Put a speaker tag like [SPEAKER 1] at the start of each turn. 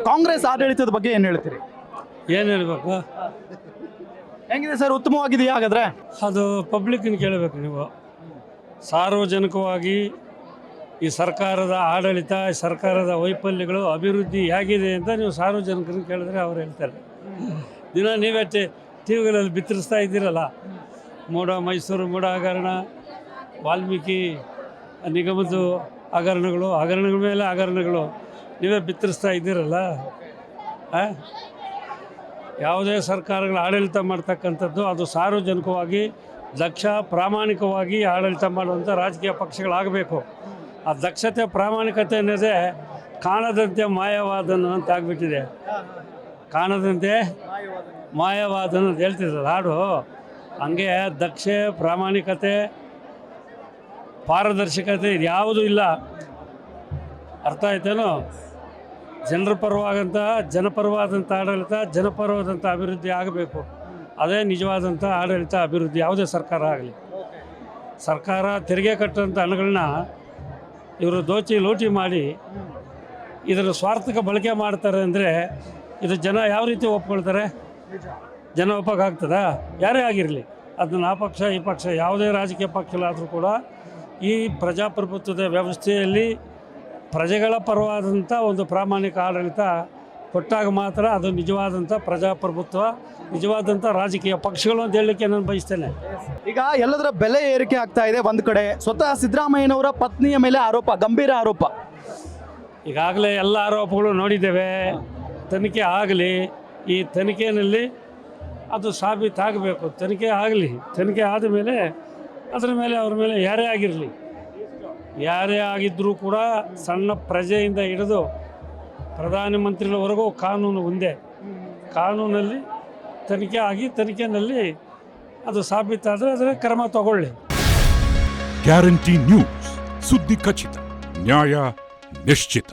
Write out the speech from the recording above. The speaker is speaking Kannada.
[SPEAKER 1] ಕಾಂಗ್ರೆಸ್ ಆಡಳಿತದ ಬಗ್ಗೆ ಏನು ಹೇಳ್ತೀರಿ?
[SPEAKER 2] ಏನು ಹೇಳಬೇಕು?
[SPEAKER 1] ಹೆಂಗಿದೆ ಸರ್, ಉತ್ತಮವಾಗಿದೆಯಾ ಹಾಗಾದ್ರೆ?
[SPEAKER 2] ಅದು ಪಬ್ಲಿಕ್ನ ಕೇಳಬೇಕು ನೀವು. ಸಾರ್ವಜನಿಕವಾಗಿ ಈ ಸರ್ಕಾರದ ಆಡಳಿತ, ಸರ್ಕಾರದ ವೈಫಲ್ಯಗಳು, ಅಭಿವೃದ್ಧಿ ಹೇಗಿದೆ ಅಂತ ನೀವು ಸಾರ್ವಜನಿಕರನ್ನು ಕೇಳಿದ್ರೆ ಅವ್ರು ಹೇಳ್ತಾರೆ. ದಿನ ನೀವೇ ಟಿ ವಿಗಳಲ್ಲಿ ಬಿತ್ತರಿಸ್ತಾ ಇದ್ದೀರಲ್ಲ, ಮೈಸೂರು ಮೂಡ ಹಗರಣ, ವಾಲ್ಮೀಕಿ ನಿಗಮದ ಹಗರಣಗಳ ಮೇಲೆ ಹಗರಣಗಳು ನೀವೇ ಬಿತ್ತರಿಸ್ತಾ ಇದ್ದೀರಲ್ಲ. ಯಾವುದೇ ಸರ್ಕಾರಗಳ ಆಡಳಿತ ಮಾಡ್ತಕ್ಕಂಥದ್ದು ಅದು ಸಾರ್ವಜನಿಕವಾಗಿ ದಕ್ಷ ಪ್ರಾಮಾಣಿಕವಾಗಿ ಆಡಳಿತ ಮಾಡುವಂಥ ರಾಜಕೀಯ ಪಕ್ಷಗಳಾಗಬೇಕು. ಆ ದಕ್ಷತೆ ಪ್ರಾಮಾಣಿಕತೆ ಅನ್ನೋದೇ ಕಾಣದಂತೆ ಮಾಯವಾದನು ಅಂತ ಆಗಿಬಿಟ್ಟಿದೆ. ಕಾಣದಂತೆ ಮಾಯವಾದನು ಅಂತ ಹೇಳ್ತಿದ್ರಲ್ಲ ಹಾಡು, ಹಂಗೆ ದಕ್ಷೆ, ಪ್ರಾಮಾಣಿಕತೆ, ಪಾರದರ್ಶಕತೆ ಇದು ಯಾವುದೂ ಇಲ್ಲ. ಅರ್ಥ ಆಯ್ತೇನೋ? ಜನರ ಪರವಾದಂಥ ಜನಪರವಾದಂಥ ಆಡಳಿತ, ಜನಪರವಾದಂಥ ಅಭಿವೃದ್ಧಿ ಆಗಬೇಕು. ಅದೇ ನಿಜವಾದಂಥ ಆಡಳಿತ, ಅಭಿವೃದ್ಧಿ. ಯಾವುದೇ ಸರ್ಕಾರ ಆಗಲಿ, ಸರ್ಕಾರ ತೆರಿಗೆ ಕಟ್ಟುವಂಥ ಹಣಗಳನ್ನ ಇವರು ಲೂಟಿ ಮಾಡಿ ಇದರ ಸ್ವಾರ್ಥಕ ಬಳಕೆ ಮಾಡ್ತಾರೆ ಅಂದರೆ ಇದು ಜನ ಯಾವ ರೀತಿ ಒಪ್ಕೊಳ್ತಾರೆ? ಜನ ಒಪ್ಪಕ್ಕಾಗ್ತದ? ಯಾರೇ ಆಗಿರಲಿ, ಅದನ್ನು ಆ ಪಕ್ಷ ಈ ಪಕ್ಷ ಯಾವುದೇ ರಾಜಕೀಯ ಪಕ್ಷಗಳಾದರೂ ಕೂಡ ಈ ಪ್ರಜಾಪ್ರಭುತ್ವದ ವ್ಯವಸ್ಥೆಯಲ್ಲಿ ಪ್ರಜೆಗಳ ಪರವಾದಂಥ ಒಂದು ಪ್ರಾಮಾಣಿಕ ಆಡಳಿತ ಕೊಟ್ಟಾಗ ಮಾತ್ರ ಅದು ನಿಜವಾದಂಥ ಪ್ರಜಾಪ್ರಭುತ್ವ, ನಿಜವಾದಂಥ ರಾಜಕೀಯ ಪಕ್ಷಗಳು ಅಂತ ಹೇಳಲಿಕ್ಕೆ ನಾನು ಬಯಸ್ತೇನೆ.
[SPEAKER 1] ಈಗ ಎಲ್ಲದರ ಬೆಲೆ ಏರಿಕೆ ಆಗ್ತಾ ಇದೆ. ಒಂದು ಕಡೆ ಸ್ವತಃ ಸಿದ್ದರಾಮಯ್ಯನವರ ಪತ್ನಿಯ ಮೇಲೆ ಆರೋಪ, ಗಂಭೀರ ಆರೋಪ.
[SPEAKER 2] ಈಗಾಗಲೇ ಎಲ್ಲ ಆರೋಪಗಳು ನೋಡಿದ್ದೇವೆ. ತನಿಖೆ ಆಗಲಿ, ಈ ತನಿಖೆಯಲ್ಲಿ ಅದು ಸಾಬೀತಾಗಬೇಕು. ತನಿಖೆ ಆಗಲಿ, ತನಿಖೆ ಆದ ಮೇಲೆ ಅದರ ಮೇಲೆ ಅವ್ರ ಮೇಲೆ ಯಾರೇ ಆಗಿರಲಿ, ಯಾರೇ ಆಗಿದ್ದರೂ ಕೂಡ ಸಣ್ಣ ಪ್ರಜೆಯಿಂದ ಹಿಡಿದು ಪ್ರಧಾನಮಂತ್ರಿಗಳವರೆಗೂ ಕಾನೂನು ಒಂದೇ. ಕಾನೂನಲ್ಲಿ ತನಿಖೆ ಆಗಿ ತನಿಖೆಯಲ್ಲಿ ಅದು ಸಾಬೀತಾದರೆ ಅದರ ಕ್ರಮ ತಗೊಳ್ಳಿ.
[SPEAKER 3] ಗ್ಯಾರಂಟಿ ನ್ಯೂಸ್, ಸುದ್ದಿ ಖಚಿತ, ನ್ಯಾಯ ನಿಶ್ಚಿತ.